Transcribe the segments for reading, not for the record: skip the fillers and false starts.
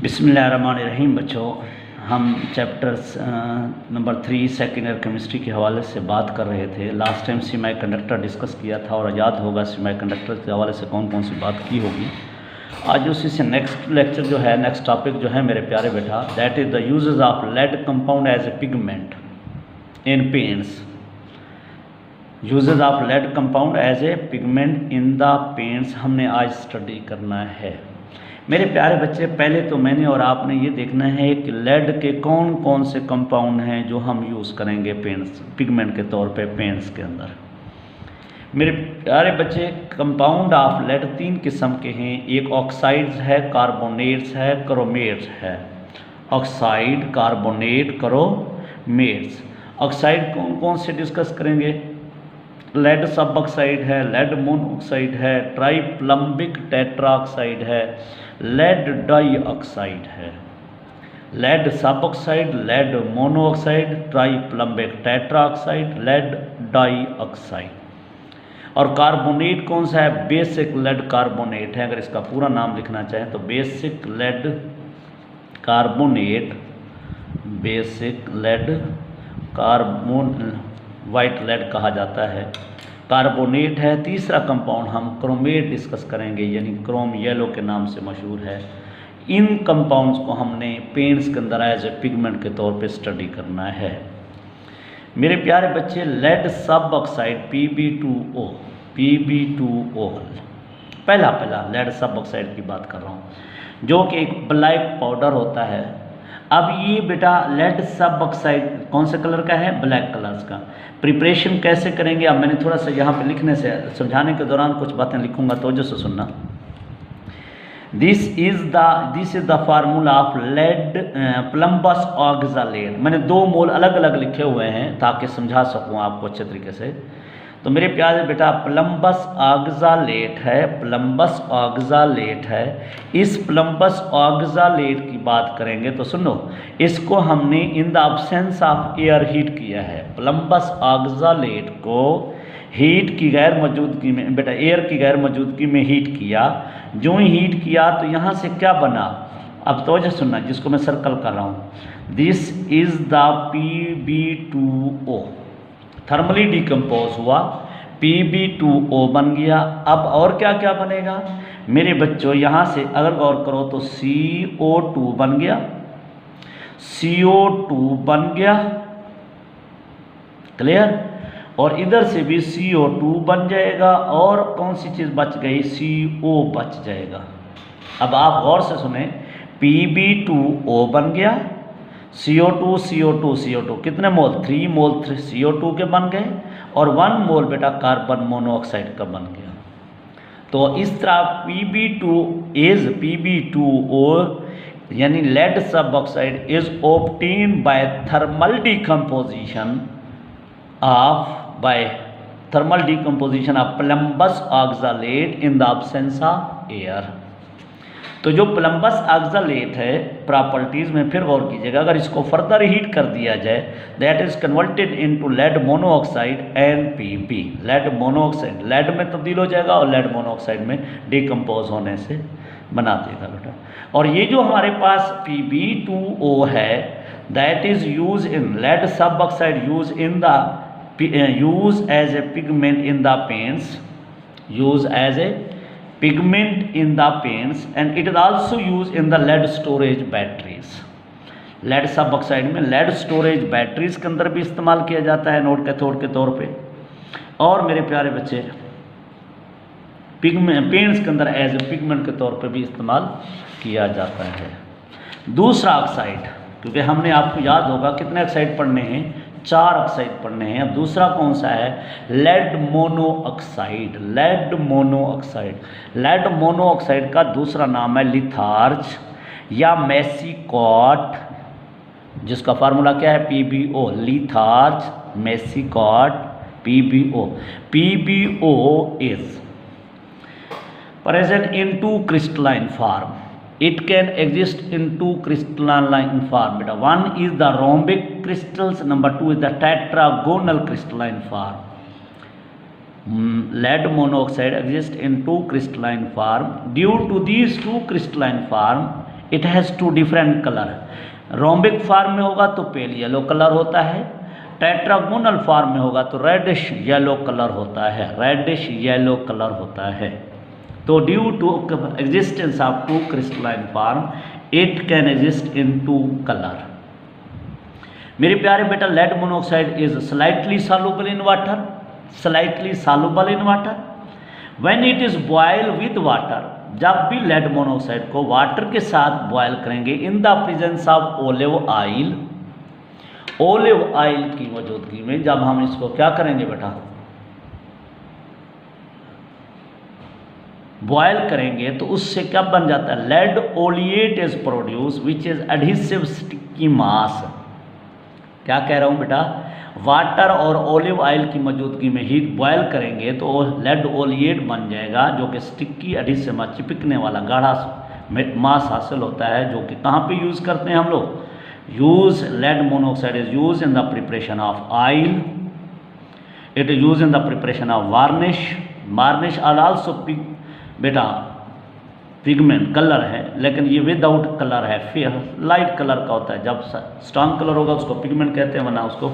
बिस्मिल्लाहिर्रहमानिर्रहीम। बच्चों, हम chapter number 3 second year chemistry के हवाले से बात कर रहे थे। Last time semi conductor discuss किया था और याद होगा सेमी कंडक्टर के हवाले से कौन कौन सी बात की होगी। आज उसी से नेक्स्ट लेक्चर जो है, नेक्स्ट टॉपिक जो है मेरे प्यारे बेटा, that is the uses of lead compound as a pigment in paints. Uses of lead compound as a pigment in the paints हमने आज स्टडी करना है। मेरे प्यारे बच्चे, पहले तो मैंने और आपने ये देखना है कि लेड के कौन कौन से कंपाउंड हैं जो हम यूज़ करेंगे पेंट्स पिगमेंट के तौर पे पेंट्स के अंदर। मेरे प्यारे बच्चे, कंपाउंड ऑफ लेड 3 किस्म के हैं। एक ऑक्साइड्स है, कार्बोनेट्स है, क्रोमेट्स है। Oxide, carbonate, क्रोमेट्स। ऑक्साइड कौन कौन से डिस्कस करेंगे? लेड सब ऑक्साइड है, लेड मोनोऑक्साइड है, ट्राइप्लम्बिक टेट्राऑक्साइड है, लेड डाइऑक्साइड है। लेड सब oxide, lead monoxide, triplumbic tetraoxide, lead dioxide. और कार्बोनेट कौन सा है? बेसिक लेड कार्बोनेट है। अगर इसका पूरा नाम लिखना चाहें तो basic lead carbonate, basic lead carbon white lead कहा जाता है, कार्बोनेट है। तीसरा कंपाउंड हम क्रोमेट डिस्कस करेंगे, यानी क्रोम येलो के नाम से मशहूर है। इन कंपाउंड्स को हमने पेंट्स के अंदर एज ए पिगमेंट के तौर पे स्टडी करना है। मेरे प्यारे बच्चे, लेड सब ऑक्साइड Pb2O, Pb2O पहला लेड सब ऑक्साइड की बात कर रहा हूँ, जो कि एक ब्लैक पाउडर होता है। अब ये बेटा लेड सब ऑक्साइड कौन से कलर का है? ब्लैक कलर्स का। प्रिपरेशन कैसे करेंगे? अब मैंने थोड़ा सा यहाँ पे लिखने से, समझाने के दौरान कुछ बातें लिखूंगा तो जो से सुनना। This is the formula of lead plumbous oxalate. मैंने 2 मोल अलग अलग लिखे हुए हैं ताकि समझा सकूँ आपको अच्छे तरीके से। तो मेरे प्यारे बेटा, प्लम्बस ऑक्सालेट है, प्लम्बस ऑक्सालेट है। इस प्लम्बस ऑक्सालेट की बात करेंगे तो सुनो, इसको हमने इन the absence of air heat किया है। प्लम्बस ऑक्सालेट को हीट की गैर मौजूदगी में, बेटा एयर की गैर मौजूदगी में हीट किया। जो ही हीट किया तो यहाँ से क्या बना? अब तो सुनना, जिसको मैं सर्कल कर रहा हूँ। This is the Pb2O, thermally decompose हुआ, Pb2O बन गया। अब और क्या क्या बनेगा मेरे बच्चों? यहाँ से अगर गौर करो तो CO2 बन गया, CO2 बन गया, क्लियर। और इधर से भी CO2 बन जाएगा। और कौन सी चीज़ बच गई? CO बच जाएगा। अब आप गौर से सुने, Pb2O बन गया, CO2 CO2 CO2 कितने मोल? 3 मोल CO2 के बन गए और 1 मोल बेटा कार्बन मोनोऑक्साइड का बन गया। तो इस तरह Pb2O यानी लेड सब oxide is obtain by thermal decomposition of plumbous oxalate in the absence of air. तो जो प्लम्बस ऑक्सालेट है, प्रॉपर्टीज़ में फिर गौर कीजिएगा, अगर इसको फर्दर हीट कर दिया जाए, that is converted into lead monoxide NPB। Lead monoxide lead में तब्दील हो जाएगा और लेड मोनोऑक्साइड में डिकम्पोज होने से बना देगा बेटा। और ये जो हमारे पास Pb2O है, that is use in lead सब oxide use in the use as a pigment in the paints, use as a pigment in the paints, and it is also used in the lead storage batteries। Lead सब oxide में lead storage batteries के अंदर भी इस्तेमाल किया जाता है node cathode के तौर पे। और मेरे प्यारे बच्चे, पेंट्स के अंदर एज ए पिगमेंट के तौर पे भी इस्तेमाल किया जाता है। दूसरा ऑक्साइड, क्योंकि हमने आपको याद होगा कितने ऑक्साइड पढ़ने हैं? 4 ऑक्साइड पढ़ने हैं। अब दूसरा कौन सा है? Lead monoxide. Lead monoxide, lead monoxide का दूसरा नाम है लिथार्ज या मेसिकॉट, जिसका फार्मूला क्या है? PbO। Litharge, massicot, PbO। PbO is present in 2 crystalline form. It can exist in 2 crystalline form. Beta, one is the rhombic crystals, number 2 is the tetragonal crystalline form. lead monoxide exists in two crystalline form. Due to these two crystalline form, it has two different colour. Rhombic form में होगा तो pale yellow colour होता है, tetragonal form में होगा तो reddish yellow colour होता है, रेडिश येलो कलर होता है। तो due to existence of two crystalline form it can exist in two colour. मेरे प्यारे बेटा, lead monoxide is slightly soluble in water, slightly soluble in water. When it is boil with water, जब भी lead monoxide को water के साथ boil करेंगे in the presence of olive oil, olive oil की मौजूदगी में जब हम इसको क्या करेंगे बेटा, बॉयल करेंगे, तो उससे क्या बन जाता है, lead oleate is produce which is adhesive sticky mass. क्या कह रहा हूँ बेटा, वाटर और ओलिव ऑयल की मौजूदगी में हीट बॉयल करेंगे तो लेड ओलिएट बन जाएगा, जो कि स्टिकी एडहेसिव मास, चिपकने वाला गाढ़ा मास हासिल होता है, जो कि कहाँ पे यूज़ करते हैं हम लोग, use lead monoxide is use in the preparation of oil, it is use in the preparation of varnish, varnish are also बेटा पिगमेंट कलर है, लेकिन ये विदाउट कलर है, फिर लाइट कलर का होता है। जब स्ट्रॉन्ग कलर होगा उसको पिगमेंट कहते हैं, वरना उसको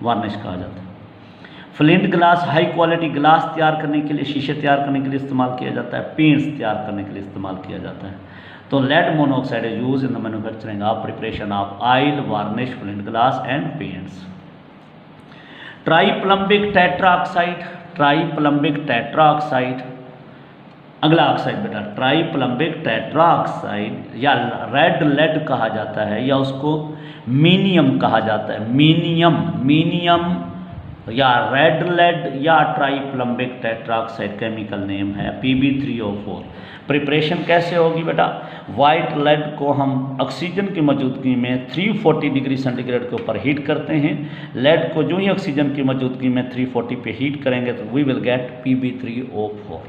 वार्निश कहा जाता है। Flint glass high quality glass तैयार करने के लिए, शीशे तैयार करने के लिए इस्तेमाल किया जाता है, पेंट्स तैयार करने के लिए इस्तेमाल किया जाता है। तो lead monoxide is use in the manufacturing of preparation of oil, varnish, flint glass and paints. Triplumbic tetraoxide, triplumbic tetraoxide अगला ऑक्साइड बेटा, ट्राइप्लम्बिक टेट्राऑक्साइड या रेड लेड कहा जाता है, या उसको मीनियम कहा जाता है, मीनियम, मीनियम या रेड लेड या ट्राइप्लम्बिक टेट्राऑक्साइड केमिकल नेम है Pb3O4। प्रिपरेशन कैसे होगी बेटा, वाइट लेड को हम ऑक्सीजन की मौजूदगी में 340 डिग्री सेंटीग्रेड के ऊपर हीट करते हैं। लेड को जो ही ऑक्सीजन की मौजूदगी में 340 पे हीट करेंगे तो we will get Pb3O4।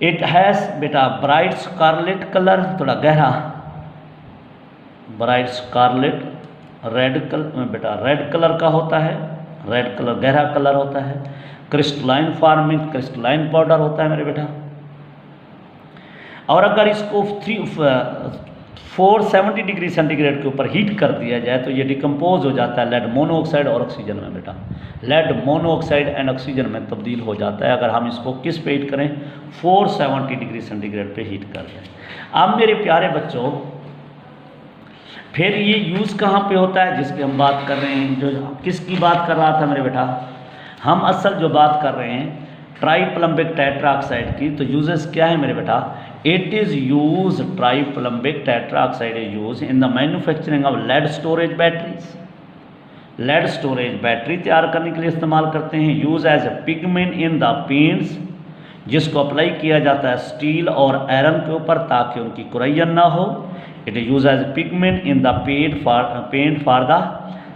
It has बेटा ब्राइट स्कारलेट कलर, थोड़ा गहरा ब्राइट स्कारलेट, रेड कलर बेटा रेड कलर का होता है, रेड कलर गहरा कलर होता है। क्रिस्टलाइन फॉर्म में क्रिस्टलाइन पाउडर होता है मेरे बेटा। और अगर इसको 470 डिग्री सेंटीग्रेड के ऊपर हीट कर दिया जाए तो ये डिकम्पोज हो जाता है लेड मोनोऑक्साइड और ऑक्सीजन में बेटा, लेड मोनोऑक्साइड एंड ऑक्सीजन में तब्दील हो जाता है अगर हम इसको किस पे हीट करें, 470 डिग्री सेंटीग्रेड पे हीट कर दें। अब मेरे प्यारे बच्चों, फिर ये यूज़ कहाँ पे होता है जिसकी हम बात कर रहे हैं, जो किसकी बात कर रहा था मेरे बेटा, हम असल जो बात कर रहे हैं ट्राइप्लम्बिक टेट्राऑक्साइड की, तो यूजेस क्या है मेरे बेटा, it is use triplumbic tetraoxide is use in the manufacturing of lead storage batteries, lead storage battery तैयार करने के लिए इस्तेमाल करते हैं। Use as a pigment in the paints, जिसको अप्लाई किया जाता है स्टील और आयरन के ऊपर ताकि उनकी कुरैयन ना हो। It is use as a pigment in the paint for the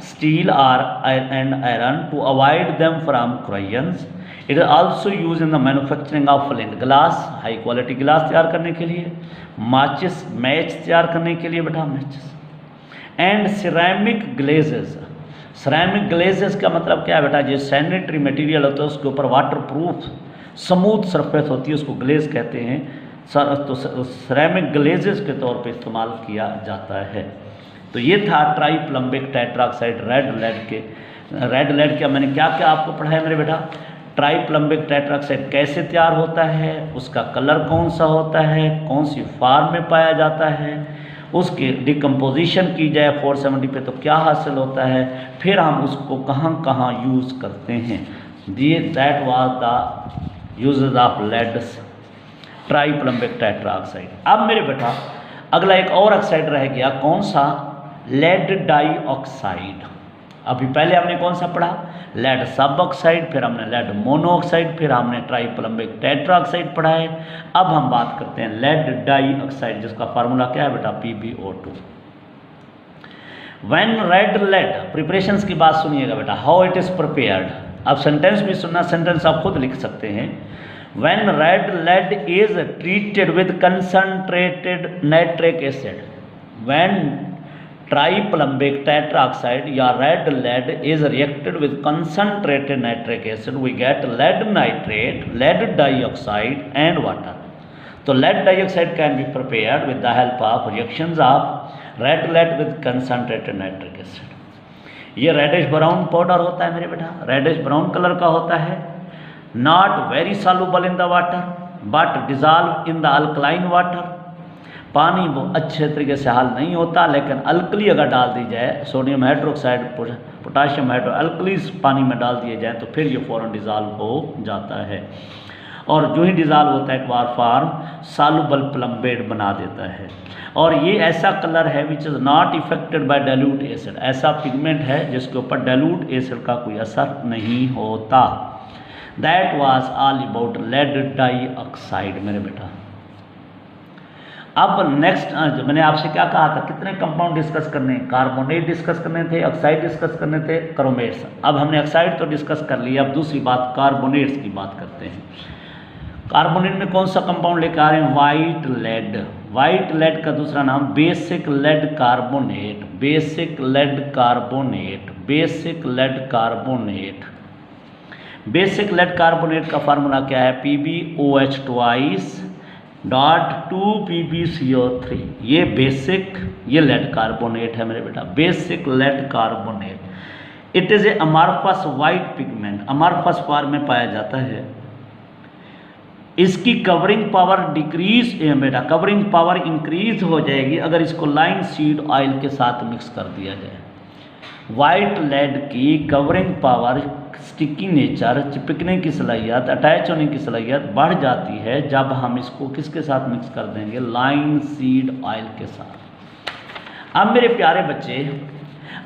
steel और and iron to avoid them from corrosions. It is also use in the manufacturing of flint glass, high quality glass तैयार करने के लिए, माचिस match तैयार करने के लिए बेटा मैचिस, एंड सिरेमिक ग्लेजेस। सिरेमिक ग्लेजेस का मतलब क्या है बेटा, जो सैनिटरी मटेरियल होता है उसके ऊपर वाटर प्रूफ स्मूथ सरफेस होती है उसको ग्लेज कहते हैं, तो सिरेमिक ग्लेजेस के तौर पे इस्तेमाल किया जाता है। तो ये था ट्राइप्लम्बिक टेट्राऑक्साइड रेड लेड के। रेड लेड का मैंने क्या क्या आपको पढ़ाया मेरे बेटा, ट्राइप्लम्बिक टेट्राऑक्साइड कैसे तैयार होता है, उसका कलर कौन सा होता है, कौन सी फॉर्म में पाया जाता है, उसकी डिकम्पोजिशन की जाए 470 पे तो क्या हासिल होता है, फिर हम उसको कहाँ कहाँ यूज़ करते हैं। That was the uses of lead triplumbic tetraoxide. अब मेरे बेटा अगला एक और ऑक्साइड रह गया, कौन सा, लेड डाइऑक्साइड। अभी पहले हमने कौन सा पढ़ा, लेड सब ऑक्साइड, फिर हमने लेड मोनोऑक्साइड, फिर हमने ट्राइप्लम्बिक टेट्राऑक्साइड पढ़ा है। अब हम बात करते हैं लेड डाइऑक्साइड, जिसका फार्मूला क्या है बेटा, PbO2। When red lead preparations की बात सुनिएगा बेटा, हाउ इट इज प्रिपेयर्ड। अब सेंटेंस भी सुनना, सेंटेंस आप खुद लिख सकते हैं। When red lead is treated with concentrated nitric acid, when triplumbic tetraoxide या red lead is reacted with concentrated nitric acid, we get lead nitrate, lead dioxide and water. तो lead dioxide can be prepared with the help of reactions of red lead with concentrated nitric acid. ये reddish brown powder होता है मेरे बेटा, reddish brown colour का होता है, not very soluble in the water but dissolve in the alkaline water. पानी वो अच्छे तरीके से हल नहीं होता, लेकिन अल्कली अगर डाल दी जाए, sodium hydroxide potassium hydro alkalis पानी में डाल दिए जाएँ तो फिर ये फ़ौरन डिजॉल्व हो जाता है, और जो ही डिजॉल्व होता है एक बार फॉर्म सॉल्युबल प्लम्बेट बना देता है। और ये ऐसा कलर है which is not affected by dilute acid, ऐसा पिगमेंट है जिसके ऊपर डाइल्यूट एसिड का कोई असर नहीं होता। That was all about lead dioxide मेरे बेटा। अब नेक्स्ट मैंने आपसे क्या कहा था, कितने कंपाउंड डिस्कस करने, कार्बोनेट डिस्कस करने थे, ऑक्साइड डिस्कस करने थे, क्रोमेट्स। अब हमने ऑक्साइड तो डिस्कस कर लिया, अब दूसरी बात कार्बोनेट्स की बात करते हैं। कार्बोनेट में कौन सा कंपाउंड लेकर आ रहे हैं, वाइट लेड। वाइट लेड का दूसरा नाम basic lead carbonate, basic lead carbonate, basic lead carbonate. Basic lead carbonate का फार्मूला क्या है, PbOH ट्वाइस डॉट 2PbCO3। ये बेसिक, ये लेड कार्बोनेट है मेरे बेटा, basic lead carbonate. It is a amorphous white pigment, amorphous form में पाया जाता है। इसकी कवरिंग पावर डिक्रीज बेटा, कवरिंग पावर इंक्रीज हो जाएगी अगर इसको लाइन सीड ऑयल के साथ मिक्स कर दिया जाए। वाइट लेड की कवरिंग पावर, स्टिकी नेचर, चिपकने की सलाहियत, अटैच होने की सलाहियत बढ़ जाती है जब हम इसको किसके साथ मिक्स कर देंगे, लाइन सीड ऑयल के साथ। अब मेरे प्यारे बच्चे,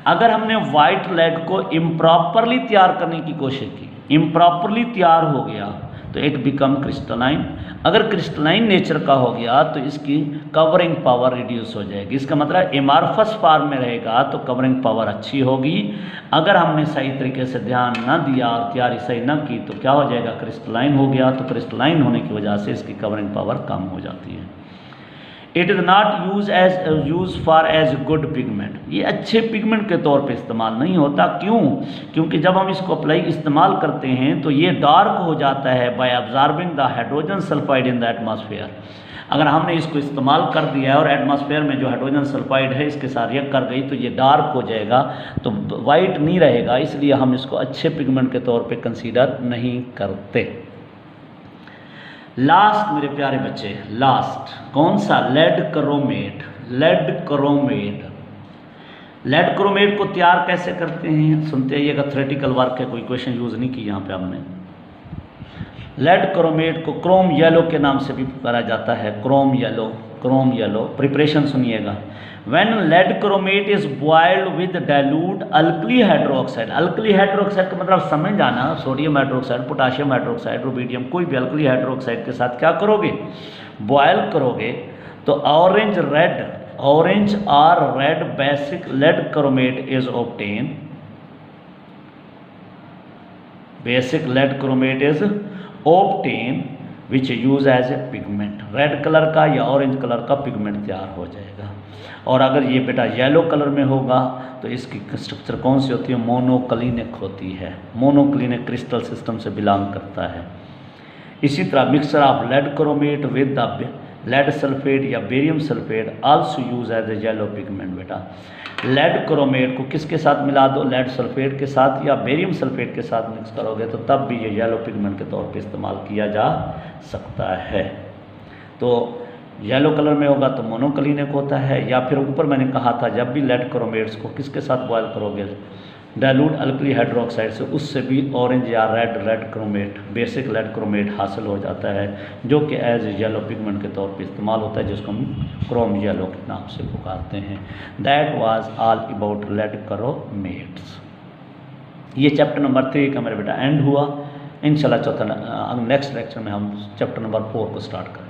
अगर हमने वाइट लेड को इम्प्रॉपरली तैयार करने की कोशिश की, इम्प्रॉपरली तैयार हो गया तो इट बिकम क्रिस्टलाइन। अगर क्रिस्टलाइन नेचर का हो गया तो इसकी कवरिंग पावर रिड्यूस हो जाएगी। इसका मतलब एमार्फस फॉर्म में रहेगा तो कवरिंग पावर अच्छी होगी। अगर हमने सही तरीके से ध्यान न दिया और तैयारी सही न की तो क्या हो जाएगा, क्रिस्टलाइन हो गया। तो क्रिस्टलाइन होने की वजह से इसकी कवरिंग पावर कम हो जाती है। It is not use for as good pigment, ये अच्छे पिगमेंट के तौर पे इस्तेमाल नहीं होता। क्यों? क्योंकि जब हम इसको इस्तेमाल करते हैं तो ये डार्क हो जाता है by absorbing the hydrogen sulphide in the atmosphere. अगर हमने इसको इस्तेमाल कर दिया है और एटमॉस्फेयर में जो हाइड्रोजन सल्फाइड है इसके साथ रिएक्ट कर गई तो ये डार्क हो जाएगा, तो वाइट नहीं रहेगा, इसलिए हम इसको अच्छे पिगमेंट के तौर पे कंसीडर नहीं करते। लास्ट मेरे प्यारे बच्चे, लास्ट कौन सा, lead chromate. Lead chromate, lead chromate को तैयार कैसे करते हैं सुनते आइएगा, थ्योरेटिकल वर्क है, कोई क्वेश्चन यूज़ नहीं की यहाँ पे हमने। लेड क्रोमेट को क्रोम येलो के नाम से भी पुकारा जाता है, Chrome yellow, Chrome yellow. Preparation सुनिएगा। When lead chromate is boiled with dilute alkali hydroxide, alkali hydroxide का मतलब समझ जाना, sodium hydroxide, potassium hydroxide, rubidium, कोई भी अल्कली हाइड्रोक्साइड के साथ क्या करोगे, बॉयल करोगे तो ऑरेंज और red basic lead chromate is obtain. Basic lead chromate is obtain which use as a pigment. Red colour का या ऑरेंज कलर का पिगमेंट तैयार हो जाएगा। और अगर ये बेटा येलो कलर में होगा तो इसकी स्ट्रक्चर कौन सी होती है, मोनोक्लिनिक होती है। मोनोक्लिनिक क्रिस्टल सिस्टम से बिलोंग करता है। इसी तरह mixture of lead chromate with the lead sulphate या barium sulphate also use as a yellow pigment. बेटा लेड क्रोमेट को किसके साथ मिला दो, लेड सल्फेट के साथ या बेरियम सल्फेट के साथ मिक्स करोगे तो तब भी ये येलो पिगमेंट के तौर पे इस्तेमाल किया जा सकता है। तो येलो कलर में होगा तो मोनोक्लिनिक होता है, या फिर ऊपर मैंने कहा था जब भी लेड क्रोमेट्स को किसके साथ बॉयल करोगे, डाइल्यूट अल्कली हाइड्रोक्साइड से, उससे भी ऑरेंज या red chromate, basic lead chromate हासिल हो जाता है जो कि एज येलो पिगमेंट के तौर पे इस्तेमाल होता है, जिसको हम क्रोम येलो के नाम से पुकारते हैं। That was all about lead chromates. ये चैप्टर नंबर 3 का मेरे बेटा एंड हुआ। इंशाल्लाह चौथा नेक्स्ट लेक्चर में हम चैप्टर नंबर 4 को स्टार्ट करेंगे।